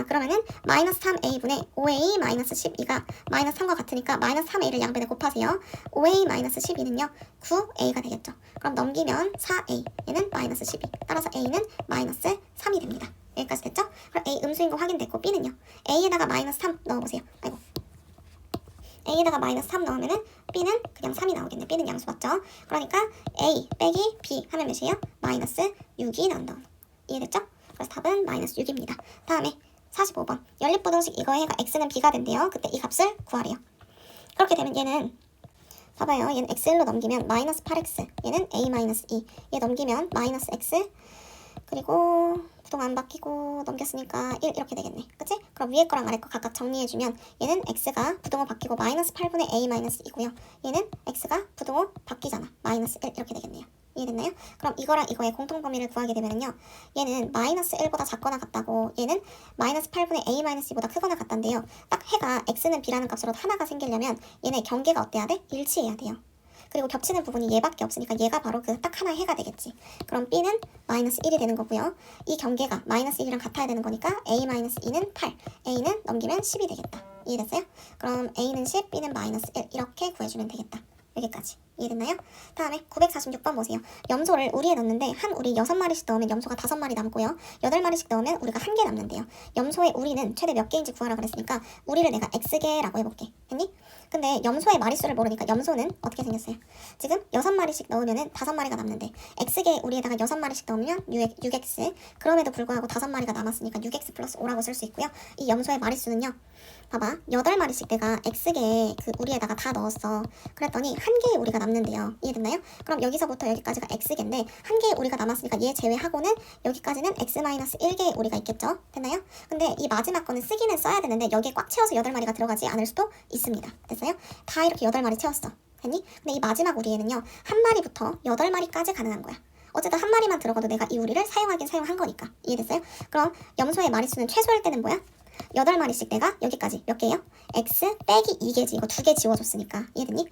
S1: 그러면은 마이너스 3a분의 5a 마이너스 12가 마이너스 3과 같으니까 마이너스 3a를 양변에 곱하세요. 5a 마이너스 12는요. 9a가 되겠죠. 그럼 넘기면 4a. 얘는 마이너스 12. 따라서 a는 마이너스 3이 됩니다. 여기까지 됐죠? 그럼 a 음수인 거 확인됐고 b는요. a에다가 마이너스 3 넣어보세요. 아이고. a에다가 마이너스 3 넣으면은 b는 그냥 3이 나오겠네. b는 양수 맞죠? 그러니까 a 빼기 b 하면 몇이에요? 마이너스 6이 나온다. 이해됐죠? 그래서 답은 마이너스 6입니다. 다음에 45번 연립부등식 이거의 해가 x는 b가 된대요. 그때 이 값을 구하래요. 그렇게 되면 얘는 봐봐요. 얘는 x1로 넘기면 마이너스 8x 얘는 a 마이너스 2 얘 넘기면 마이너스 x 그리고 부동 안 바뀌고 넘겼으니까 1 이렇게 되겠네. 그치? 그럼 위에 거랑 아래 거 각각 정리해주면 얘는 x가 부동호 바뀌고 마이너스 8분의 a 마이너스 2고요. 얘는 x가 부동호 바뀌잖아. 마이너스 1 이렇게 되겠네요. 이해됐나요? 그럼 이거랑 이거의 공통범위를 구하게 되면은요. 얘는 마이너스 1보다 작거나 같다고 얘는 마이너스 8분의 a 마이너스 2보다 크거나 같단데요. 딱 해가 x는 b라는 값으로 하나가 생기려면 얘네 경계가 어때야 돼? 일치해야 돼요. 그리고 겹치는 부분이 얘밖에 없으니까 얘가 바로 그 딱 하나의 해가 되겠지. 그럼 b는 마이너스 1이 되는 거고요. 이 경계가 마이너스 1이랑 같아야 되는 거니까 a 마이너스 2는 8, a는 넘기면 10이 되겠다. 이해됐어요? 그럼 a는 10, b는 마이너스 1 이렇게 구해주면 되겠다. 여기까지. 이해됐나요? 다음에 946번 보세요. 염소를 우리에 넣는데 한 우리 6마리씩 넣으면 염소가 5마리 남고요. 8마리씩 넣으면 우리가 1개 남는데요. 염소의 우리는 최대 몇 개인지 구하라 그랬으니까 우리를 내가 X개라고 해볼게. 됐니? 근데 염소의 마리수를 모르니까 염소는 어떻게 생겼어요? 지금 6마리씩 넣으면 5마리가 남는데 X개 우리에다가 6마리씩 넣으면 6X 그럼에도 불구하고 5마리가 남았으니까 6X 플러스 5라고 쓸 수 있고요. 이 염소의 마리수는요. 봐봐. 8마리씩 내가 X개 그 우리에다가 다 넣었어. 그랬더니 한 개의 우리가 남는데요. 이해됐나요? 그럼 여기서부터 여기까지가 x개인데 한 개 우리가 남았으니까 얘 제외하고는 여기까지는 x-1개 우리가 있겠죠? 됐나요? 근데 이 마지막 거는 쓰기는 써야 되는데 여기에 꽉 채워서 8마리가 들어가지 않을 수도 있습니다. 됐어요? 다 이렇게 8마리 채웠어. 됐니? 근데 이 마지막 우리에는요. 한 마리부터 8마리까지 가능한 거야. 어쨌든 한 마리만 들어가도 내가 이 우리를 사용하긴 사용한 거니까. 이해됐어요? 그럼 염소의 마리수는 최소일 때는 뭐야? 8마리씩 내가 여기까지 몇 개예요? x 빼기 2개지. 이거 2개 지워줬으니까. 이해됐니?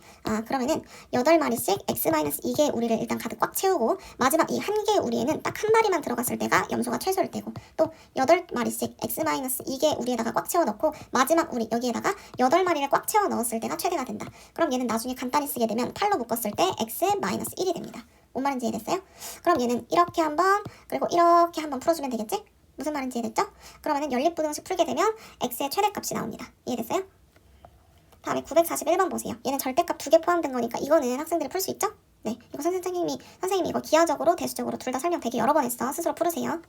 S1: 그러면은 8마리씩 x-2개 우리를 일단 가득 꽉 채우고 마지막 이 한 개 우리에는 딱 한 마리만 들어갔을 때가 염소가 최소일 때고 또 8마리씩 x-2개 우리에다가 꽉 채워 넣고 마지막 우리 여기에다가 8마리를 꽉 채워 넣었을 때가 최대가 된다. 그럼 얘는 나중에 간단히 쓰게 되면 8로 묶었을 때 x-1이 됩니다. 뭔 말인지 이해됐어요? 그럼 얘는 이렇게 한번 그리고 이렇게 한번 풀어주면 되겠지? 무슨 말인지 이해됐죠? 그러면은 연립부등식 풀게 되면 x의 최대값이 나옵니다. 이해됐어요? 다음에 941번 보세요. 얘는 절대값 2개 포함된 거니까 이거는 학생들이 풀 수 있죠? 네, 이거 선생님이 이거 기하적으로 대수적으로 둘 다 설명 되게 여러 번 했어. 스스로 풀으세요.